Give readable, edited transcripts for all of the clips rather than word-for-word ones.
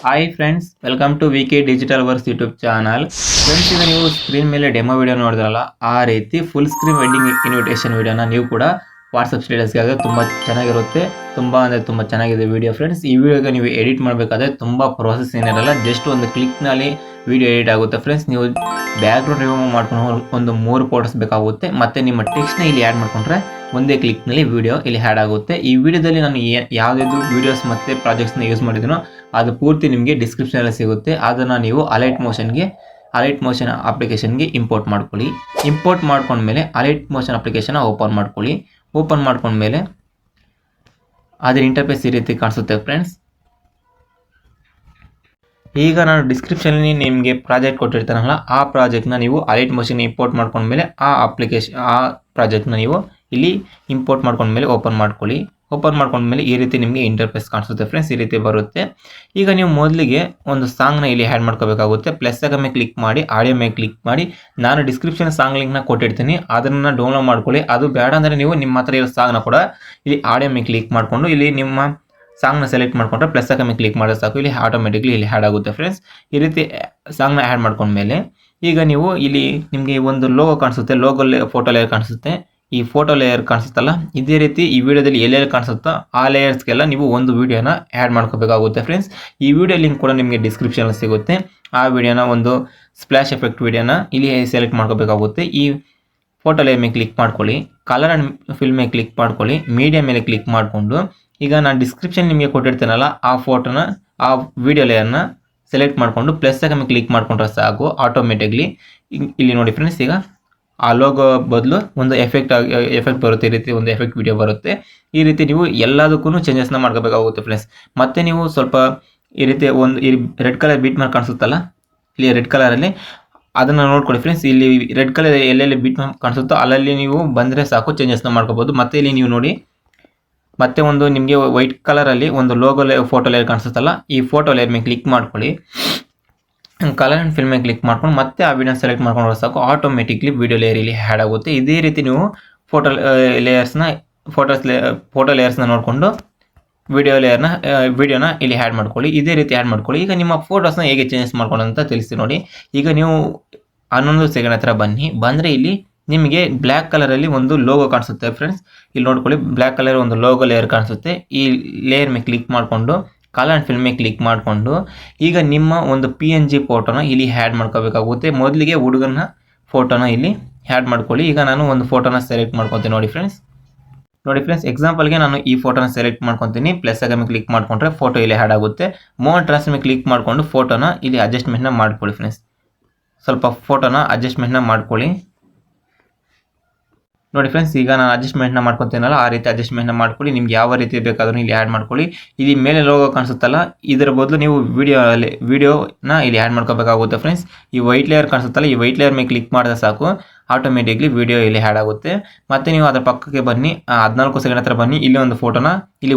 Hi friends, welcome to VK digital works YouTube channel. Friends, ಈಗ ನೀವು screen ಮೇಲೆ demo video ನೋಡಿದ್ರಲ್ಲ, ಆ ರೀತಿ ಫುಲ್ ಸ್ಕ್ರೀನ್ ವೆಡ್ಡಿಂಗ್ ಇನ್ವಿಟೇಷನ್ ವಿಡಿಯೋನ ನೀವು ಕೂಡ ವಾಟ್ಸಪ್ ಸ್ಟೇಟಸ್ಗೆ ಆಗ ತುಂಬ ಚೆನ್ನಾಗಿರುತ್ತೆ. ತುಂಬ ಚೆನ್ನಾಗಿದೆ ವಿಡಿಯೋ. ಫ್ರೆಂಡ್ಸ್, ಈ ವಿಡಿಯೋಗೆ ನೀವು ಎಡಿಟ್ ಮಾಡಬೇಕಾದ್ರೆ ತುಂಬ ಪ್ರೋಸೆಸ್ ಏನಿರಲ್ಲ, ಜಸ್ಟ್ ಒಂದು ಕ್ಲಿಕ್ನಲ್ಲಿ ವಿಡಿಯೋ ಎಡಿಟ್ ಆಗುತ್ತೆ. ಫ್ರೆಂಡ್ಸ್, ನೀವು ಬ್ಯಾಕ್ಗ್ರೌಂಡ್ ರಿಮೂವ್ ಮಾಡ್ಕೊಂಡು ಒಂದು 3 ಫೋಟೋಸ್ ಬೇಕಾಗುತ್ತೆ. ಮತ್ತು ನಿಮ್ಮ ಟೆಕ್ಸ್ಟ್ನ ಇಲ್ಲಿ ಆ್ಯಡ್ ಮಾಡಿಕೊಂಡ್ರೆ ಒಂದೇ ಕ್ಲಿಕ್ನಲ್ಲಿ ವಿಡಿಯೋ ಇಲ್ಲಿ ಆ್ಯಡ್ ಆಗುತ್ತೆ. ಈ ವಿಡಿಯೋದಲ್ಲಿ ನಾನು ಯಾವುದಾದ್ರು ವೀಡಿಯೋಸ್ ಮತ್ತು ಪ್ರಾಜೆಕ್ಟ್ಸ್ನ ಯೂಸ್ ಮಾಡಿದ್ದೀನೋ ಅದು ಪೂರ್ತಿ ನಿಮಗೆ ಡಿಸ್ಕ್ರಿಪ್ಷನಲ್ಲಿ ಸಿಗುತ್ತೆ. ಅದನ್ನು ನೀವು ಅಲೈಟ್ ಮೋಷನ್ ಅಪ್ಲಿಕೇಶನ್ಗೆ ಇಂಪೋರ್ಟ್ ಮಾಡ್ಕೊಳ್ಳಿ. ಇಂಪೋರ್ಟ್ ಮಾಡ್ಕೊಂಡ್ಮೇಲೆ ಅಲೈಟ್ ಮೋಷನ್ ಅಪ್ಲಿಕೇಶನ್ ಓಪನ್ ಮಾಡ್ಕೊಳ್ಳಿ. ಓಪನ್ ಮಾಡ್ಕೊಂಡ್ಮೇಲೆ ಅದರ ಇಂಟರ್ಫೇಸ್ ಈ ರೀತಿ ಕಾಣಿಸುತ್ತೆ. ಫ್ರೆಂಡ್ಸ್, ಈಗ ನಾನು ಡಿಸ್ಕ್ರಿಪ್ಷನಲ್ಲಿ ನಿಮಗೆ ಪ್ರಾಜೆಕ್ಟ್ ಕೊಟ್ಟಿರ್ತಾನಲ್ಲ, ಆ ಪ್ರಾಜೆಕ್ಟ್ನ ನೀವು ಅಲೈಟ್ ಮೋಷನ್ ಇಂಪೋರ್ಟ್ ಮಾಡ್ಕೊಂಡ್ಮೇಲೆ ಆ ಪ್ರಾಜೆಕ್ಟ್ನ ನೀವು ಇಲ್ಲಿ ಇಂಪೋರ್ಟ್ ಮಾಡ್ಕೊಂಡ್ಮೇಲೆ ಓಪನ್ ಮಾಡ್ಕೊಂಡ್ಮೇಲೆ ಈ ರೀತಿ ನಿಮಗೆ ಇಂಟರ್ಫೇಸ್ ಕಾಣಿಸುತ್ತೆ. ಫ್ರೆಂಡ್ಸ್, ಈ ರೀತಿ ಬರುತ್ತೆ. ಈಗ ನೀವು ಮೊದಲಿಗೆ ಒಂದು ಸಾಂಗ್ನ ಇಲ್ಲಿ ಆ್ಯಡ್ ಮಾಡ್ಕೋಬೇಕಾಗುತ್ತೆ. ಪ್ಲಸ್ ಮೇಲೆ ಕ್ಲಿಕ್ ಮಾಡಿ, ಆಡಿಯೋ ಮೇಲೆ ಕ್ಲಿಕ್ ಮಾಡಿ. ನಾನು ಡಿಸ್ಕ್ರಿಪ್ಷನ್ ಸಾಂಗ್ ಲಿಂಕ್ನ ಕೊಟ್ಟಿರ್ತೀನಿ, ಅದನ್ನು ಡೌನ್ಲೋಡ್ ಮಾಡ್ಕೊಳ್ಳಿ. ಅದು ಬೇಡ ಅಂದರೆ ನೀವು ನಿಮ್ಮ ಹತ್ರ ಇರೋ ಸಾಂಗ್ನ ಕೂಡ ಇಲ್ಲಿ ಆಡಿಯೋ ಮೇಲೆ ಕ್ಲಿಕ್ ಮಾಡಿಕೊಂಡು ಇಲ್ಲಿ ನಿಮ್ಮ ಸಾಂಗ್ನ ಸೆಲೆಕ್ಟ್ ಮಾಡಿಕೊಂಡ್ರೆ ಪ್ಲಸ್ ಮೇಲೆ ಕ್ಲಿಕ್ ಮಾಡೋದು ಸಾಕು, ಇಲ್ಲಿ ಆಟೋಮೆಟಿಕ್ಲಿ ಇಲ್ಲಿ ಆ್ಯಡ್ ಆಗುತ್ತೆ. ಫ್ರೆಂಡ್ಸ್, ಈ ರೀತಿ ಸಾಂಗ್ನ ಆ್ಯಡ್ ಮಾಡ್ಕೊಂಡ್ಮೇಲೆ ಈಗ ನೀವು ಇಲ್ಲಿ ನಿಮಗೆ ಒಂದು ಲೋಗೋ ಕಾಣಿಸುತ್ತೆ, ಲೋಗೋ ಫೋಟೋ ಲೇಯರ್ ಕಾಣಿಸುತ್ತೆ. ಈ ಫೋಟೋ ಲೇಯರ್ ಕಾಣಿಸುತ್ತಲ್ಲ, ಇದೇ ರೀತಿ ಈ ವಿಡಿಯೋದಲ್ಲಿ ಎಲ್ಲೆಲ್ಲಿ ಕಾಣಿಸುತ್ತೋ ಆ ಲೇಯರ್ಸ್ಗೆಲ್ಲ ನೀವು ಒಂದು ವಿಡಿಯೋನ ಆ್ಯಡ್ ಮಾಡ್ಕೋಬೇಕಾಗುತ್ತೆ. ಫ್ರೆಂಡ್ಸ್, ಈ ವಿಡಿಯೋ ಲಿಂಕ್ ಕೂಡ ನಿಮಗೆ ಡಿಸ್ಕ್ರಿಪ್ಷನಲ್ಲಿ ಸಿಗುತ್ತೆ. ಆ ವಿಡಿಯೋನ ಒಂದು ಸ್ಪ್ಲಾಶ್ ಎಫೆಕ್ಟ್ ವಿಡಿಯೋನ ಇಲ್ಲಿ ಸೆಲೆಕ್ಟ್ ಮಾಡ್ಕೋಬೇಕಾಗುತ್ತೆ. ಈ ಫೋಟೋ ಲೇಯರ್ ಮೇಲೆ ಕ್ಲಿಕ್ ಮಾಡ್ಕೊಳ್ಳಿ, ಕಲರ್ ಆ್ಯಂಡ್ ಫಿಲ್ಮ್ ಮೇಲೆ ಕ್ಲಿಕ್ ಮಾಡ್ಕೊಳ್ಳಿ, ಮೀಡಿಯಾ ಮೇಲೆ ಕ್ಲಿಕ್ ಮಾಡಿಕೊಂಡು ಈಗ ನಾನು ಡಿಸ್ಕ್ರಿಪ್ಷನ್ ನಿಮಗೆ ಕೊಟ್ಟಿರ್ತೀನಲ್ಲ, ಆ ವಿಡಿಯೋ ಲೇಯರ್ನ ಸೆಲೆಕ್ಟ್ ಮಾಡಿಕೊಂಡು ಪ್ಲಸ್ ಮೇಲೆ ಕ್ಲಿಕ್ ಮಾಡ್ಕೊಂಡ್ರೆ ಸಾಕು, ಆಟೋಮೆಟಿಕ್ಲಿ ಇಲ್ಲಿ ನೋಡಿ. ಫ್ರೆಂಡ್ಸ್, ಈಗ ಆ ಲೋಗೋ ಬದಲು ಒಂದು ಎಫೆಕ್ಟ್ ಬರುತ್ತೆ. ಈ ರೀತಿ ಒಂದು ಎಫೆಕ್ಟ್ ವಿಡಿಯೋ ಬರುತ್ತೆ. ಈ ರೀತಿ ನೀವು ಎಲ್ಲದಕ್ಕೂ ಚೇಂಜಸ್ನ ಮಾಡ್ಕೋಬೇಕಾಗುತ್ತೆ. ಫ್ರೆಂಡ್ಸ್, ಮತ್ತೆ ನೀವು ಸ್ವಲ್ಪ ಈ ರೀತಿ ಈ ರೆಡ್ ಕಲರ್ ಬೀಟ್ ಮಾರ್ಕ್ ಕಾಣಿಸುತ್ತಲ್ಲ, ಇಲ್ಲಿ ರೆಡ್ ಕಲರಲ್ಲಿ ಅದನ್ನು ನೋಡ್ಕೊಳ್ಳಿ. ಫ್ರೆಂಡ್ಸ್, ಇಲ್ಲಿ ರೆಡ್ ಕಲರ್ ಎಲ್ಲೆಲ್ಲಿ ಬೀಟ್ ಮಾರ್ಕ್ ಕಾಣಿಸುತ್ತೋ ಅಲ್ಲಲ್ಲಿ ನೀವು ಬಂದರೆ ಸಾಕು, ಚೇಂಜಸ್ನ ಮಾಡ್ಕೋಬೋದು. ಮತ್ತೆ ಇಲ್ಲಿ ನೀವು ನೋಡಿ, ಮತ್ತೆ ಒಂದು ನಿಮಗೆ ವೈಟ್ ಕಲರಲ್ಲಿ ಒಂದು ಲೋಗೋ ಫೋಟೋ ಲೇಯರ್ ಕಾಣಿಸುತ್ತಲ್ಲ, ಈ ಫೋಟೋ ಲೇಯರ್ ಮೇಲೆ ಕ್ಲಿಕ್ ಮಾಡ್ಕೊಳ್ಳಿ. ಕಲರ್ ಆ್ಯಂಡ್ ಫಿಲ್ಮ್ ಮೇಲೆ ಕ್ಲಿಕ್ ಮಾಡ್ಕೊಂಡು ಮತ್ತೆ ಆ ವಿಡಿಯೋನ ಸೆಲೆಕ್ಟ್ ಮಾಡ್ಕೊಂಡ್ರೆ ಸಾಕು, ಆಟೋಮೆಟಿಕ್ಲಿ ವಿಡಿಯೋ ಲೇಯರ್ ಇಲ್ಲಿ ಆ್ಯಡ್ ಆಗುತ್ತೆ. ಇದೇ ರೀತಿ ನೀವು ಫೋಟೋ ಲೇಯರ್ಸ್ನ ನೋಡಿಕೊಂಡು ವಿಡಿಯೋನ ಇಲ್ಲಿ ಆ್ಯಡ್ ಮಾಡ್ಕೊಳ್ಳಿ. ಇದೇ ರೀತಿ ಆ್ಯಡ್ ಮಾಡ್ಕೊಳ್ಳಿ. ಈಗ ನಿಮ್ಮ ಫೋಟೋಸ್ನ ಹೇಗೆ ಚೇಂಜಸ್ ಮಾಡ್ಕೊಳ್ಳೋ ಅಂತ ತಿಳಿಸಿ ನೋಡಿ. ಈಗ ನೀವು 11 ಸೆಕೆಂಡ್ ಹತ್ರ ಬಂದರೆ ಇಲ್ಲಿ ನಿಮಗೆ ಬ್ಲ್ಯಾಕ್ ಕಲರಲ್ಲಿ ಒಂದು ಲೋಗೋ ಕಾಣಿಸುತ್ತೆ. ಫ್ರೆಂಡ್ಸ್, ಇಲ್ಲಿ ನೋಡ್ಕೊಳ್ಳಿ, ಬ್ಲ್ಯಾಕ್ ಕಲರ್ ಒಂದು ಲೋಗೋ ಲೇಯರ್ ಕಾಣಿಸುತ್ತೆ. ಈ ಲೇಯರ್ ಮೇಲೆ ಕ್ಲಿಕ್ ಮಾಡಿಕೊಂಡು ಕಲರ್ ಆ್ಯಂಡ್ ಫಿಲ್ಮ್ ಮೇಲೆ ಕ್ಲಿಕ್ ಮಾಡಿಕೊಂಡು ಈಗ ನಿಮ್ಮ ಒಂದು PNG ಫೋಟೋನ ಇಲ್ಲಿ ಆ್ಯಡ್ ಮಾಡ್ಕೋಬೇಕಾಗುತ್ತೆ. ಮೊದಲಿಗೆ ಹುಡುಗನ ಫೋಟೋನ ಇಲ್ಲಿ ಆ್ಯಡ್ ಮಾಡ್ಕೊಳ್ಳಿ. ಈಗ ನಾನು ಒಂದು ಫೋಟೋನ ಸೆಲೆಕ್ಟ್ ಮಾಡ್ಕೊತೀನಿ. ನೋಡಿ ಫ್ರೆಂಡ್ಸ್, ಎಕ್ಸಾಂಪಲ್ಗೆ ನಾನು ಈ ಫೋಟೋನ ಸೆಲೆಕ್ಟ್ ಮಾಡ್ಕೊತೀನಿ. ಪ್ಲಸ್ ಮೇಲೆ ಕ್ಲಿಕ್ ಮಾಡಿಕೊಂಡ್ರೆ ಫೋಟೋ ಇಲ್ಲಿ ಆ್ಯಡ್ ಆಗುತ್ತೆ. ಮೋರ್ ಟ್ರಾನ್ಸ್ ಮೇಲೆ ಕ್ಲಿಕ್ ಮಾಡಿಕೊಂಡು ಫೋಟೋನ ಇಲ್ಲಿ ಅಡ್ಜಸ್ಟ್ಮೆಂಟ್ನ ಮಾಡ್ಕೊಳ್ಳಿ. ಫ್ರೆಂಡ್ಸ್, ಸ್ವಲ್ಪ ಫೋಟೋನ ಅಡ್ಜಸ್ಟ್ಮೆಂಟ್ನ ಮಾಡ್ಕೊಳ್ಳಿ. ನೋಡಿ ಫ್ರೆಂಡ್ಸ್, ಈಗ ನಾನು ಅಡ್ಜಸ್ಟ್ಮೆಂಟ್ನ ಮಾಡ್ಕೊತೀನಲ್ಲ, ಆ ರೀತಿ ಅಡ್ಜಸ್ಟ್ಮೆಂಟ್ನ ಮಾಡ್ಕೊಳ್ಳಿ. ನಿಮ್ಗೆ ಯಾವ ರೀತಿ ಬೇಕಾದ್ರೂ ಇಲ್ಲಿ ಆ್ಯಡ್ ಮಾಡ್ಕೊಳ್ಳಿ. ಇಲ್ಲಿ ಮೇಲೆ ಲೋಗೋ ಕಾಣಿಸುತ್ತಲ್ಲ, ಇದರ ಬದಲು ನೀವು ವಿಡಿಯೋನ ಇಲ್ಲಿ ಆ್ಯಡ್ ಮಾಡ್ಕೋಬೇಕಾಗುತ್ತೆ. ಫ್ರೆಂಡ್ಸ್, ಈ ವೈಟ್ ಲೇಯರ್ ಕಾಣಿಸುತ್ತಲ್ಲ, ಈ ವೈಟ್ ಲೇಯರ್ ಮೇಲೆ ಕ್ಲಿಕ್ ಮಾಡಿದ್ರೆ ಸಾಕು, ಆಟೋಮೆಟಿಕ್ಲಿ ವಿಡಿಯೋ ಇಲ್ಲಿ ಆ್ಯಡ್ ಆಗುತ್ತೆ. ಮತ್ತು ನೀವು ಅದರ ಪಕ್ಕಕ್ಕೆ ಬನ್ನಿ, 14 ಸೆಕೆಂಡ್ ಹತ್ರ ಬನ್ನಿ. ಇಲ್ಲಿ ಒಂದು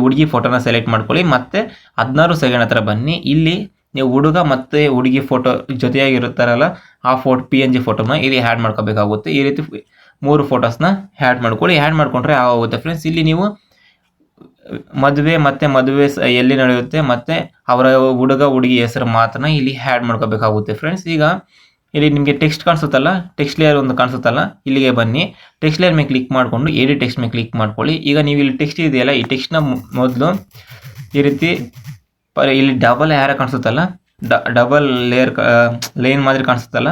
ಹುಡುಗಿ ಫೋಟೋನ ಸೆಲೆಕ್ಟ್ ಮಾಡ್ಕೊಳ್ಳಿ. ಮತ್ತು 16 ಸೆಕೆಂಡ್ ಹತ್ರ ಬನ್ನಿ. ಇಲ್ಲಿ ನೀವು ಹುಡುಗ ಮತ್ತು ಹುಡುಗಿ ಫೋಟೋ ಜೊತೆಯಾಗಿರುತ್ತಾರಲ್ಲ, ಆ PNG ಫೋಟೋನ ಇಲ್ಲಿ ಆ್ಯಡ್ ಮಾಡ್ಕೋಬೇಕಾಗುತ್ತೆ. ಈ ರೀತಿ 3 ಫೋಟೋಸ್ನ ಆ್ಯಡ್ ಮಾಡ್ಕೊಳ್ಳಿ. ಆ್ಯಡ್ ಮಾಡಿಕೊಂಡ್ರೆ ಆಗುತ್ತೆ. ಫ್ರೆಂಡ್ಸ್, ಇಲ್ಲಿ ನೀವು ಮದುವೆ ಎಲ್ಲಿ ನಡೆಯುತ್ತೆ ಮತ್ತು ಅವರ ಹುಡುಗ ಹುಡುಗಿ ಹೆಸರು ಮಾತ್ರ ಇಲ್ಲಿ ಆ್ಯಡ್ ಮಾಡ್ಕೋಬೇಕಾಗುತ್ತೆ. ಫ್ರೆಂಡ್ಸ್, ಈಗ ಇಲ್ಲಿ ನಿಮಗೆ ಟೆಕ್ಸ್ಟ್ ಕಾಣಿಸುತ್ತಲ್ಲ, ಟೆಕ್ಸ್ಟ್ ಲೇಯರ್ ಒಂದು ಕಾಣಿಸುತ್ತಲ್ಲ, ಇಲ್ಲಿಗೆ ಬನ್ನಿ. ಟೆಕ್ಸ್ಟ್ ಲೇಯರ್ ಮೇಲೆ ಕ್ಲಿಕ್ ಮಾಡಿಕೊಂಡು ಎಡಿಟ್ ಟೆಕ್ಸ್ಟ್ ಮೇಲೆ ಕ್ಲಿಕ್ ಮಾಡ್ಕೊಳ್ಳಿ. ಈಗ ನೀವು ಇಲ್ಲಿ ಟೆಕ್ಸ್ಟ್ ಇದೆಯಲ್ಲ, ಈ ಟೆಕ್ಸ್ಟ್ನ ಮೊದಲು ಈ ರೀತಿ ಇಲ್ಲಿ ಡಬಲ್ ಆ್ಯರೋ ಕಾಣಿಸುತ್ತಲ್ಲ, ಡಬಲ್ ಲೈನ್ ಮಾದರಿ ಕಾಣಿಸುತ್ತಲ್ಲ,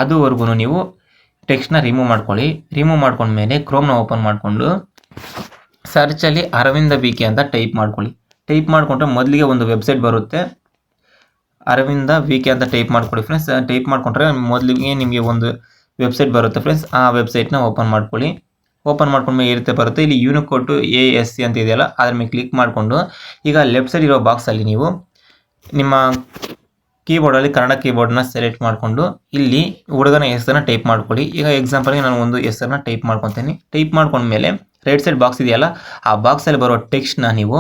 ಅದುವರೆಗೂ ನೀವು ಟೆಕ್ಸ್ಟ್ನ ರಿಮೂವ್ ಮಾಡ್ಕೊಳ್ಳಿ. ರಿಮೂವ್ ಮಾಡ್ಕೊಂಡ್ಮೇಲೆ ಕ್ರೋಮ್ನ ಓಪನ್ ಮಾಡಿಕೊಂಡು ಸರ್ಚಲ್ಲಿ ಅರವಿಂದ ವಿಕೆ ಅಂತ ಟೈಪ್ ಮಾಡ್ಕೊಳ್ಳಿ. ಟೈಪ್ ಮಾಡಿಕೊಂಡ್ರೆ ಮೊದಲಿಗೆ ಒಂದು ವೆಬ್ಸೈಟ್ ಬರುತ್ತೆ, ಅರವಿಂದ ವಿಕೆ ಅಂತ ಟೈಪ್ ಮಾಡ್ಕೊಳ್ಳಿ. ಫ್ರೆಂಡ್ಸ್, ಟೈಪ್ ಮಾಡಿಕೊಂಡ್ರೆ ಮೊದಲಿಗೆ ನಿಮಗೆ ಒಂದು ವೆಬ್ಸೈಟ್ ಬರುತ್ತೆ. ಫ್ರೆಂಡ್ಸ್, ಆ ವೆಬ್ಸೈಟ್ನ ಓಪನ್ ಮಾಡ್ಕೊಳ್ಳಿ. ಓಪನ್ ಮಾಡ್ಕೊಂಡ್ಮೇಲೆ ಈ ರೀತಿ ಬರುತ್ತೆ. ಇಲ್ಲಿ ಯೂನಿಕೋಡ್ ASC ಅಂತ ಇದೆಯಲ್ಲ, ಅದ್ರ ಮೇಲೆ ಕ್ಲಿಕ್ ಮಾಡಿಕೊಂಡು ಈಗ ಲೆಫ್ಟ್ ಸೈಡ್ ಇರೋ ಬಾಕ್ಸಲ್ಲಿ ನೀವು ನಿಮ್ಮ ಕೀಬೋರ್ಡಲ್ಲಿ ಕನ್ನಡ ಕೀಬೋರ್ಡ್ನ ಸೆಲೆಕ್ಟ್ ಮಾಡಿಕೊಂಡು ಇಲ್ಲಿ ಹುಡುಗನ ಹೆಸರನ್ನ ಟೈಪ್ ಮಾಡ್ಕೊಳ್ಳಿ. ಈಗ ಎಕ್ಸಾಂಪಲ್ಗೆ ನಾನು ಒಂದು ಹೆಸರನ್ನ ಟೈಪ್ ಮಾಡ್ಕೊತೀನಿ. ಟೈಪ್ ಮಾಡ್ಕೊಂಡ್ಮೇಲೆ ರೈಟ್ ಸೈಡ್ ಬಾಕ್ಸ್ ಇದೆಯಲ್ಲ, ಆ ಬಾಕ್ಸಲ್ಲಿ ಬರೋ ಟೆಕ್ಸ್ಟ್ನ ನೀವು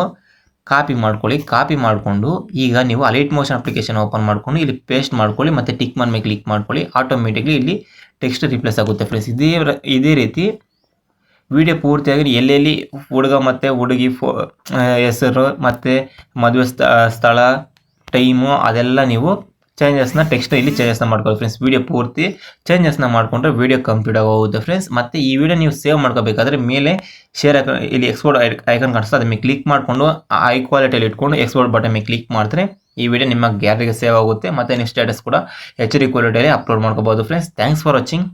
ಕಾಪಿ ಮಾಡ್ಕೊಳ್ಳಿ. ಕಾಪಿ ಮಾಡಿಕೊಂಡು ಈಗ ನೀವು ಅಲೈಟ್ ಮೋಷನ್ ಅಪ್ಲಿಕೇಶನ್ ಓಪನ್ ಮಾಡಿಕೊಂಡು ಇಲ್ಲಿ ಪೇಸ್ಟ್ ಮಾಡ್ಕೊಳ್ಳಿ. ಮತ್ತು ಟಿಕ್ ಮಾರ್ಕ್ ಮೇಲೆ ಕ್ಲಿಕ್ ಮಾಡ್ಕೊಳ್ಳಿ. ಆಟೋಮೆಟಿಕ್ಲಿ ಇಲ್ಲಿ ಟೆಕ್ಸ್ಟ್ ರಿಪ್ಲೇಸ್ ಆಗುತ್ತೆ. ಫ್ರೆಂಡ್ಸ್, ಇದೇ ರೀತಿ ವಿಡಿಯೋ ಪೂರ್ತಿಯಾಗಿ ಎಲ್ಲೆಲ್ಲಿ ಹುಡುಗ ಮತ್ತು ಹುಡುಗಿ ಹೆಸರು ಮತ್ತು ಮದುವೆ ಸ್ಥಳ ಟೈಮು ಅದೆಲ್ಲ ನೀವು ಚೇಂಜಸ್ನ ಟೆಕ್ಸ್ಟ್ ಇಲ್ಲಿ ಚೇಂಜಸ್ನ ಮಾಡ್ಕೊಳ್ಳಿ ಫ್ರೆಂಡ್ಸ್. ವೀಡಿಯೋ ಪೂರ್ತಿ ಚೇಂಜಸ್ನ ಮಾಡಿಕೊಂಡ್ರೆ ವೀಡಿಯೋ ಕಂಪ್ಲೀಟ್ ಆಗೋಗುತ್ತೆ ಫ್ರೆಂಡ್ಸ್. ಮತ್ತು ಈ ವಿಡಿಯೋ ನೀವು ಸೇವ್ ಮಾಡ್ಕೋಬೇಕಾದ್ರೆ ಮೇಲೆ ಶೇರ್ ಇಲ್ಲಿ ಎಕ್ಸ್ಪೋರ್ಟ್ ಐಕನ್ ಕಾಣಿಸ್ತದೆ, ಅದ್ರ ಮೇಲೆ ಕ್ಲಿಕ್ ಮಾಡಿಕೊಂಡು ಹೈ ಕ್ವಾಲಿಟಿಯಲ್ಲಿ ಇಟ್ಕೊಂಡು ಎಕ್ಸ್ಪೋರ್ಟ್ ಬಟನ್ ಮೇಲೆ ಕ್ಲಿಕ್ ಮಾಡಿದ್ರೆ ಈ ವಿಡಿಯೋ ನಿಮ್ಮ ಗ್ಯಾಲರಿಗೆ ಸೇವ್ ಆಗುತ್ತೆ. ಮತ್ತು ನೀವು ಸ್ಟೇಟಸ್ ಕೂಡ HD ಕ್ವಾಲಿಟಿಯಲ್ಲಿ ಅಪ್ಲೋಡ್ ಮಾಡ್ಕೋಬೋದು ಫ್ರೆಂಡ್ಸ್. Thanks for watching.